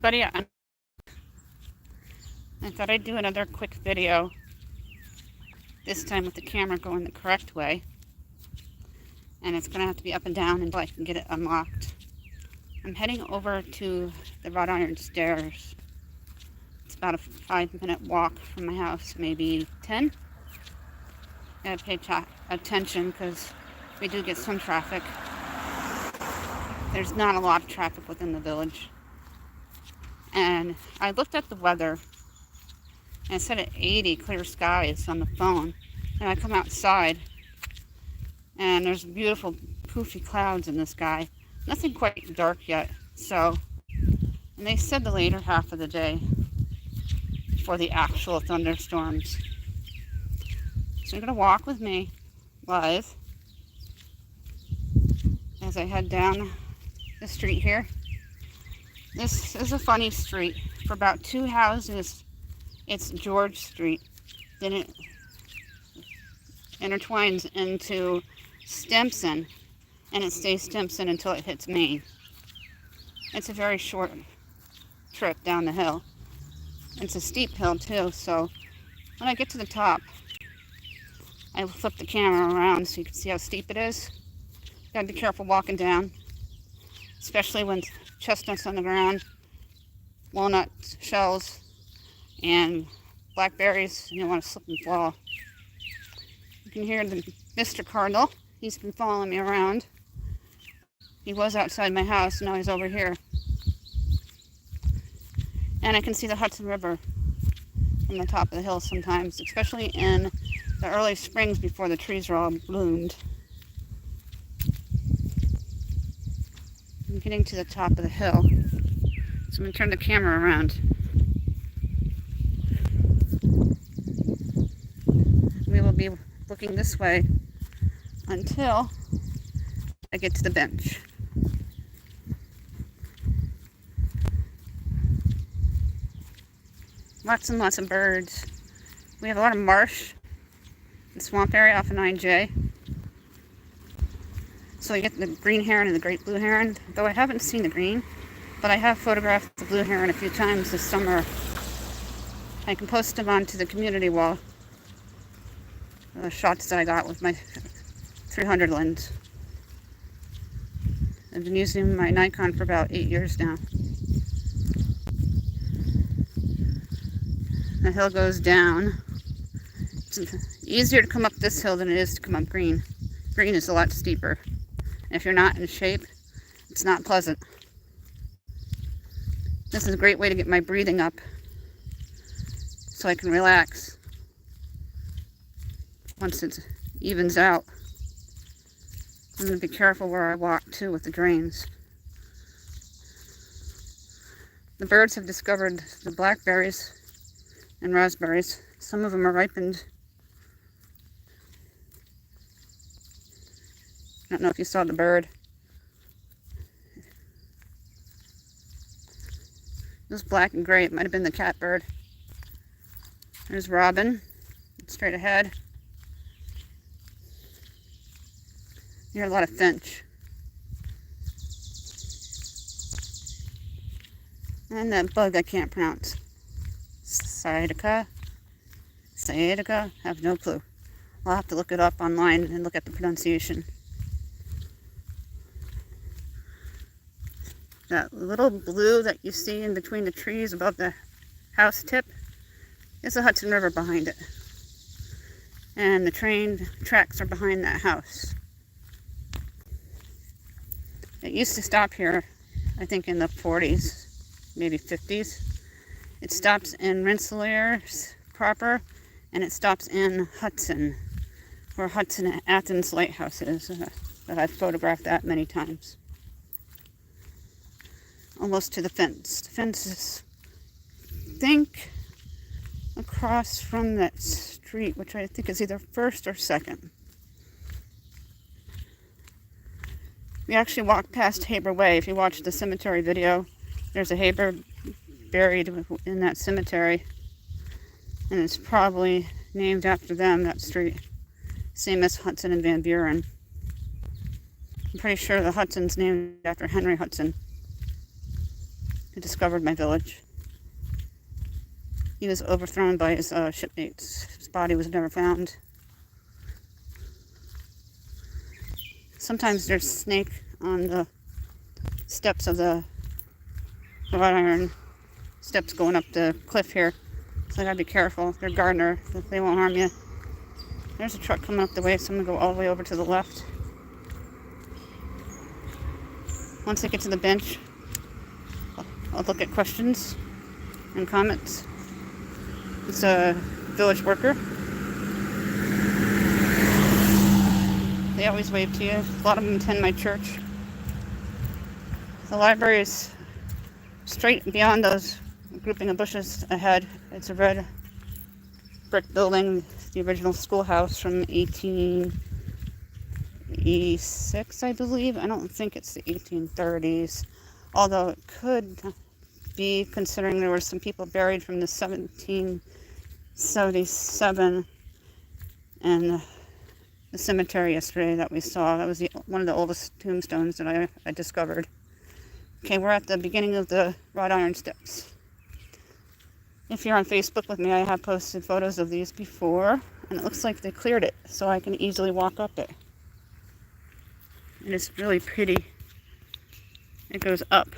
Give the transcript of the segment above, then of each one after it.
Buddy, I thought I'd do another quick video, this time with the camera going the correct way. And it's going to have to be up and down until I can get it unlocked. I'm heading over to the wrought iron stairs. It's about a 5-minute walk from my house, maybe 10. I gotta pay attention because we do get some traffic. There's not a lot of traffic within the village. And I looked at the weather and it said at 80 clear skies on the phone. And I come outside and there's beautiful poofy clouds in the sky. Nothing quite dark yet. And they said the later half of the day for the actual thunderstorms. So you're gonna walk with me live as I head down the street here. This is a funny street. For about 2 houses, it's George Street. Then it intertwines into Stimson, and it stays Stimson until it hits Maine. It's a very short trip down the hill. It's a steep hill too, so when I get to the top, I flip the camera around so you can see how steep it is. You gotta be careful walking down, especially when chestnuts on the ground, walnut shells, and blackberries. You don't want to slip and fall. You can hear the Mr. Cardinal. He's been following me around. He was outside my house, now he's over here. And I can see the Hudson River from the top of the hill sometimes, especially in the early springs before the trees are all bloomed. I'm getting to the top of the hill, so I'm going to turn the camera around. We will be looking this way until I get to the bench. Lots and lots of birds. We have a lot of marsh and swamp area off of 9J. So you get the green heron and the great blue heron, though I haven't seen the green, but I have photographed the blue heron a few times this summer. I can post them onto the community wall. The shots that I got with my 300 lens. I've been using my Nikon for about 8 years now. The hill goes down. It's easier to come up this hill than it is to come up Green. Green is a lot steeper. And if you're not in shape, it's not pleasant. This is a great way to get my breathing up so I can relax once it evens out. I'm going to be careful where I walk too with the drains. The birds have discovered the blackberries and raspberries. Some of them are ripened. I don't know if you saw the bird. It was black and gray. It might have been the catbird. There's robin, straight ahead. You hear a lot of finch. And that bug I can't pronounce. Sciatica? Sciatica? I have no clue. I'll have to look it up online and look at the pronunciation. That little blue that you see in between the trees above the house tip is the Hudson River behind it. And the train tracks are behind that house. It used to stop here, I think in the 40s, maybe 50s. It stops in Rensselaer proper, and it stops in Hudson, where Hudson Athens Lighthouse is, that I've photographed that many times. Almost to the fence. The fence is, I think, across from that street, which I think is either first or second. We actually walked past Haber Way. If you watch the cemetery video, there's a Haber buried in that cemetery, and it's probably named after them, that street. Same as Hudson and Van Buren. I'm pretty sure the Hudson's named after Henry Hudson. who discovered my village. He was overthrown by his shipmates. His body was never found. Sometimes there's snake on the steps of the wrought iron steps going up the cliff here. So I gotta be careful. They're gardener. They won't harm you. There's a truck coming up the way, so I'm gonna go all the way over to the left. Once I get to the bench, I'll look at questions and comments. It's a village worker. They always wave to you. A lot of them attend my church. The library is straight beyond those grouping of bushes ahead. It's a red brick building, the original schoolhouse from 1886, I believe. I don't think it's the 1830s, although it could be, considering there were some people buried from the 1777 and the cemetery yesterday that we saw. That was one of the oldest tombstones that I discovered. Okay, we're at the beginning of the wrought iron steps. If you're on Facebook with me, I have posted photos of these before, and it looks like they cleared it, so I can easily walk up it. And it's really pretty. It goes up.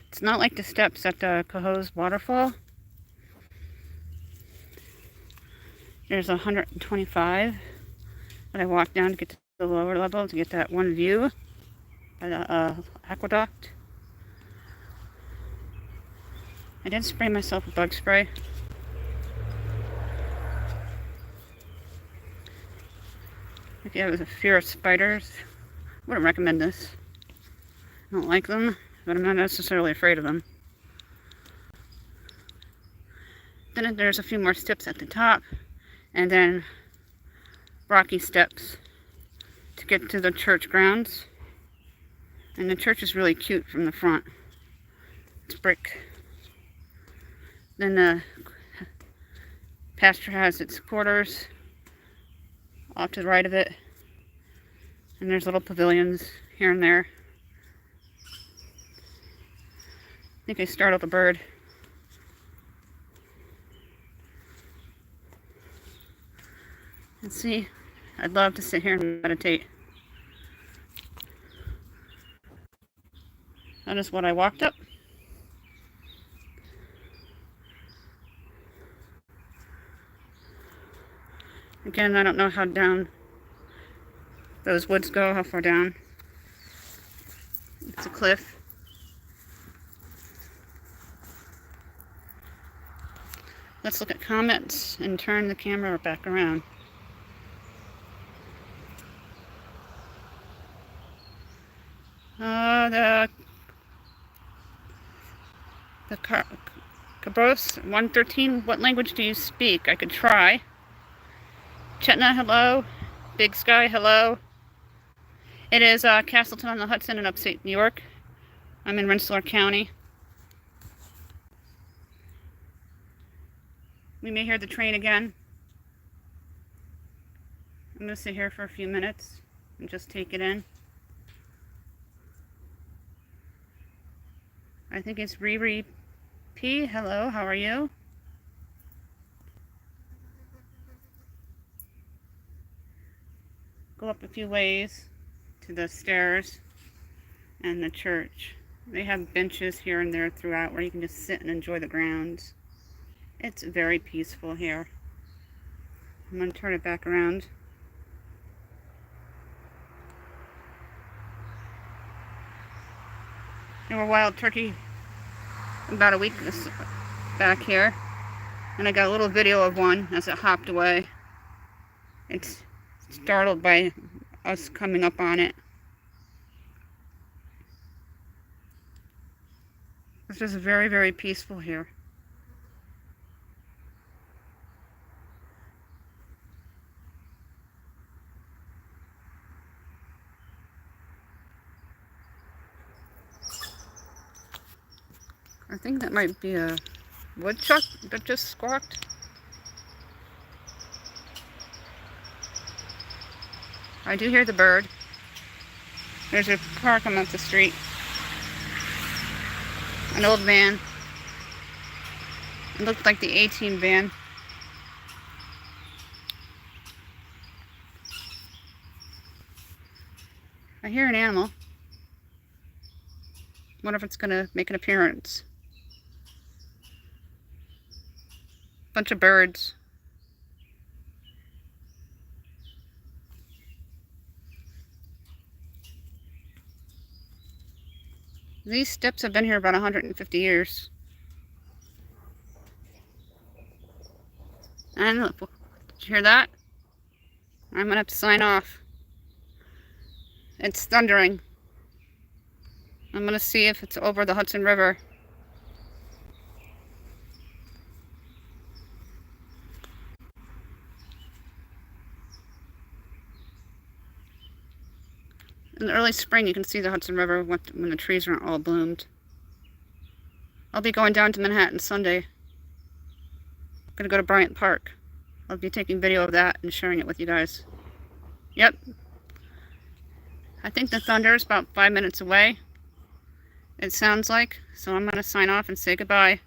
It's not like the steps at the Cohoes waterfall. There's 125, but I walked down to get to the lower level to get that one view by the aqueduct. I did spray myself with bug spray. If you have a fear of spiders, I wouldn't recommend this. I don't like them, but I'm not necessarily afraid of them. Then there's a few more steps at the top, and then rocky steps to get to the church grounds. And the church is really cute from the front. It's brick. Then the pastor has its quarters off to the right of it. And there's little pavilions here and there. I think I startled a bird. And see, I'd love to sit here and meditate. That is what I walked up. Again, I don't know how down those woods go, how far down. It's a cliff. Let's look at comments and turn the camera back around. The Cabros 113, what language do you speak? I could try. Chetna, hello. Big Sky, hello. It is Castleton on the Hudson in upstate New York. I'm in Rensselaer County. We may hear the train again. I'm going to sit here for a few minutes and just take it in. I think it's Riri P. Hello, how are you? Go up a few ways to the stairs and the church. They have benches here and there throughout where you can just sit and enjoy the grounds. It's very peaceful here. I'm going to turn it back around. There were wild turkey about a week back here, and I got a little video of one as it hopped away. It's startled by us coming up on it. It's just very, very peaceful here. I think that might be a woodchuck that just squawked. I do hear the bird. There's a car coming up the street. An old van. It looked like the A-Team van. I hear an animal. Wonder if it's gonna make an appearance. Bunch of birds. These steps have been here about 150 years. And look, did you hear that? I'm gonna have to sign off. It's thundering. I'm gonna see if it's over the Hudson River. In the early spring, you can see the Hudson River when the trees aren't all bloomed. I'll be going down to Manhattan Sunday. I'm gonna go to Bryant Park. I'll be taking video of that and sharing it with you guys. Yep. I think the thunder is about 5 minutes away. It sounds like, so I'm gonna sign off and say goodbye.